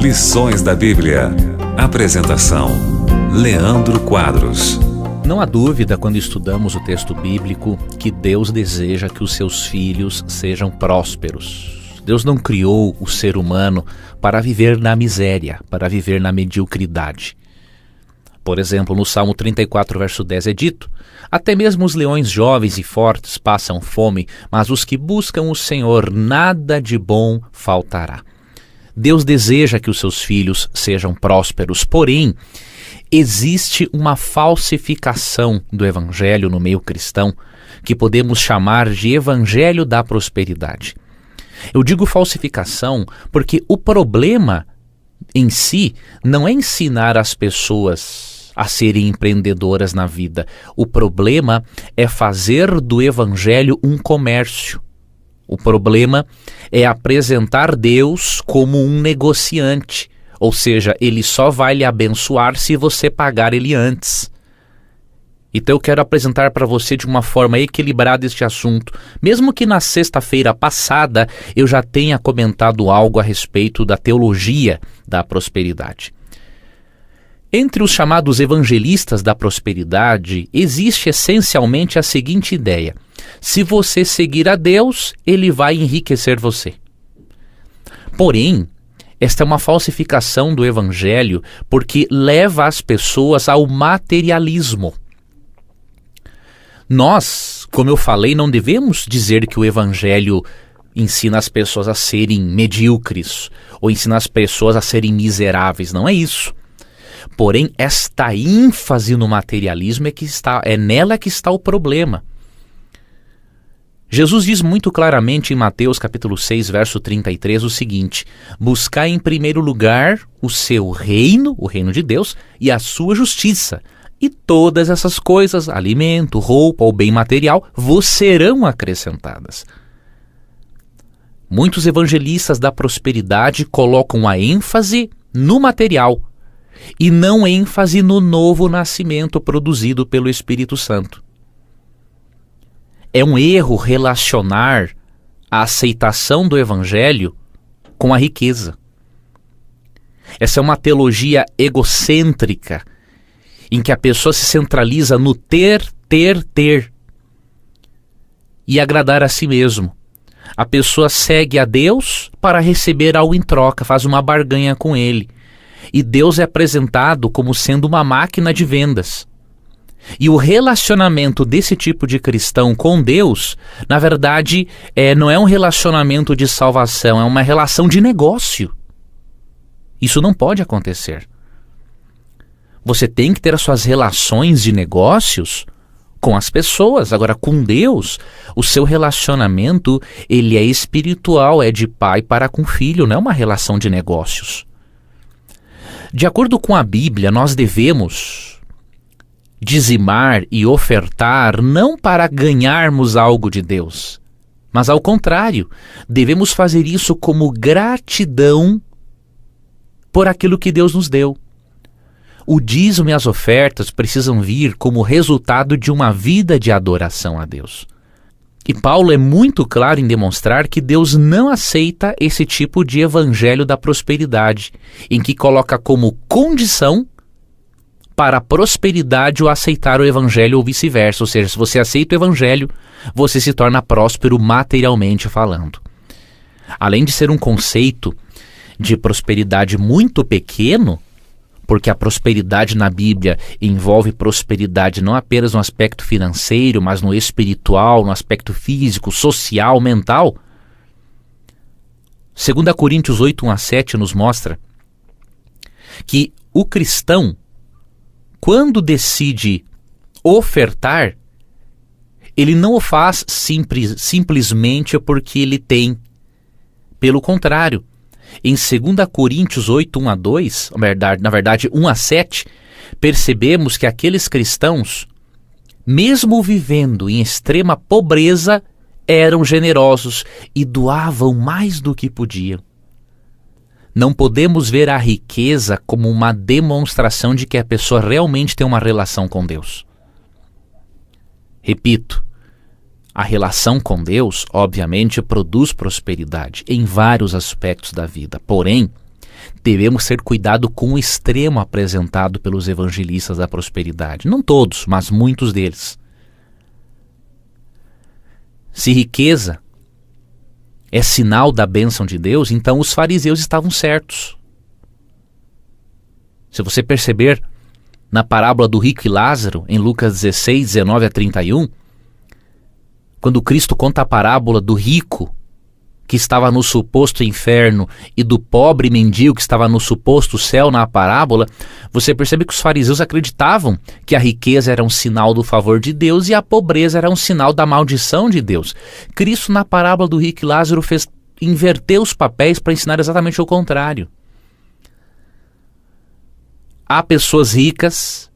Lições da Bíblia. Apresentação: Leandro Quadros. Não há dúvida, quando estudamos o texto bíblico, que Deus deseja que os seus filhos sejam prósperos. Deus não criou o ser humano para viver na miséria, para viver na mediocridade. Por exemplo, no Salmo 34, verso 10 é dito: até mesmo os leões jovens e fortes passam fome, mas os que buscam o Senhor, nada de bom faltará. Deus deseja que os seus filhos sejam prósperos, porém, existe uma falsificação do evangelho no meio cristão que podemos chamar de evangelho da prosperidade. Eu digo falsificação porque o problema em si não é ensinar as pessoas a serem empreendedoras na vida. O problema é fazer do evangelho um comércio. O problema é apresentar Deus como um negociante, ou seja, ele só vai lhe abençoar se você pagar ele antes. Então eu quero apresentar para você de uma forma equilibrada este assunto, mesmo que na sexta-feira passada eu já tenha comentado algo a respeito da teologia da prosperidade. Entre os chamados evangelistas da prosperidade, existe essencialmente a seguinte ideia: se você seguir a Deus, ele vai enriquecer você. Porém, esta é uma falsificação do evangelho porque leva as pessoas ao materialismo. Nós, como eu falei, não devemos dizer que o evangelho ensina as pessoas a serem medíocres ou ensina as pessoas a serem miseráveis, não é isso. Porém, esta ênfase no materialismo é nela que está o problema. Jesus diz muito claramente em Mateus capítulo 6, verso 33 o seguinte: buscai em primeiro lugar o seu reino, o reino de Deus, e a sua justiça, e todas essas coisas, alimento, roupa ou bem material, vos serão acrescentadas. Muitos evangelistas da prosperidade colocam a ênfase no material e não ênfase no novo nascimento produzido pelo Espírito Santo. É um erro relacionar a aceitação do evangelho com a riqueza. Essa é uma teologia egocêntrica, em que a pessoa se centraliza no ter e agradar a si mesmo. A pessoa segue a Deus para receber algo em troca, faz uma barganha com ele. E Deus é apresentado como sendo uma máquina de vendas. E o relacionamento desse tipo de cristão com Deus, na verdade, não é um relacionamento de salvação, é uma relação de negócio. Isso não pode acontecer. Você tem que ter as suas relações de negócios com as pessoas. Agora, com Deus, o seu relacionamento, ele é espiritual, é de pai para com filho, não é uma relação de negócios. De acordo com a Bíblia, nós devemos dizimar e ofertar não para ganharmos algo de Deus, mas ao contrário, devemos fazer isso como gratidão por aquilo que Deus nos deu. O dízimo e as ofertas precisam vir como resultado de uma vida de adoração a Deus. E Paulo é muito claro em demonstrar que Deus não aceita esse tipo de evangelho da prosperidade, em que coloca como condição para a prosperidade o aceitar o evangelho ou vice-versa. Ou seja, se você aceita o evangelho, você se torna próspero materialmente falando. Além de ser um conceito de prosperidade muito pequeno, porque a prosperidade na Bíblia envolve prosperidade não apenas no aspecto financeiro, mas no espiritual, no aspecto físico, social, mental. 2 Coríntios 8, 1-7 nos mostra que o cristão, quando decide ofertar, ele não o faz simplesmente porque ele tem. Pelo contrário, em 2 Coríntios 8, 1-2, na verdade 1-7, percebemos que aqueles cristãos, mesmo vivendo em extrema pobreza, eram generosos e doavam mais do que podiam. Não podemos ver a riqueza como uma demonstração de que a pessoa realmente tem uma relação com Deus. Repito, A relação com Deus, obviamente, produz prosperidade em vários aspectos da vida. Porém, devemos ter cuidado com o extremo apresentado pelos evangelistas da prosperidade. Não todos, mas muitos deles. Se riqueza é sinal da bênção de Deus, então os fariseus estavam certos. Se você perceber na parábola do rico e Lázaro, em Lucas 16, 19 a 31, quando Cristo conta a parábola do rico que estava no suposto inferno e do pobre mendigo que estava no suposto céu na parábola, você percebe que os fariseus acreditavam que a riqueza era um sinal do favor de Deus e a pobreza era um sinal da maldição de Deus. Cristo, na parábola do rico e Lázaro, inverteu os papéis para ensinar exatamente o contrário. Há pessoas ricas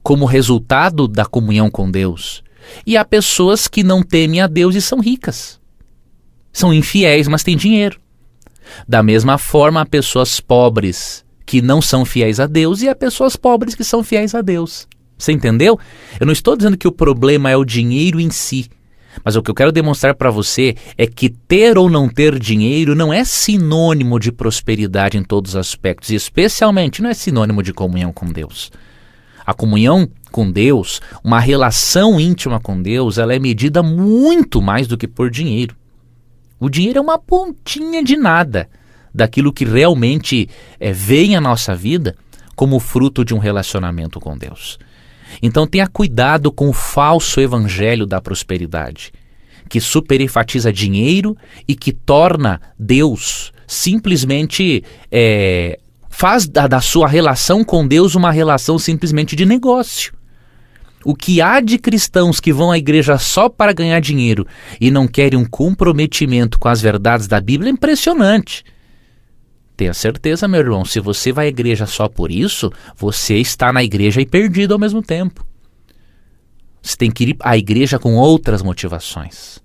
como resultado da comunhão com Deus, e há pessoas que não temem a Deus e são ricas. São infiéis, mas têm dinheiro. Da mesma forma, há pessoas pobres que não são fiéis a Deus e há pessoas pobres que são fiéis a Deus. Você entendeu? Eu não estou dizendo que o problema é o dinheiro em si, mas o que eu quero demonstrar para você é que ter ou não ter dinheiro não é sinônimo de prosperidade em todos os aspectos, e especialmente não é sinônimo de comunhão com Deus. A comunhão com Deus, uma relação íntima com Deus, ela é medida muito mais do que por dinheiro. O dinheiro é uma pontinha de nada daquilo que realmente vem à nossa vida como fruto de um relacionamento com Deus. Então tenha cuidado com o falso evangelho da prosperidade, que superenfatiza dinheiro e que torna Deus simplesmente... faz da sua relação com Deus uma relação simplesmente de negócio. O que há de cristãos que vão à igreja só para ganhar dinheiro e não querem um comprometimento com as verdades da Bíblia é impressionante. Tenha certeza, meu irmão, se você vai à igreja só por isso, você está na igreja e perdido ao mesmo tempo. Você tem que ir à igreja com outras motivações.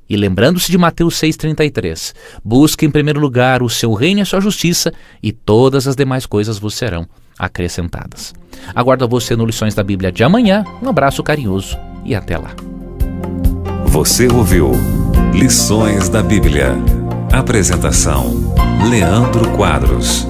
E lembrando-se de Mateus 6,33, busque em primeiro lugar o seu reino e a sua justiça, e todas as demais coisas vos serão acrescentadas. Aguardo você no Lições da Bíblia de amanhã. Um abraço carinhoso e até lá. Você ouviu Lições da Bíblia. Apresentação: Leandro Quadros.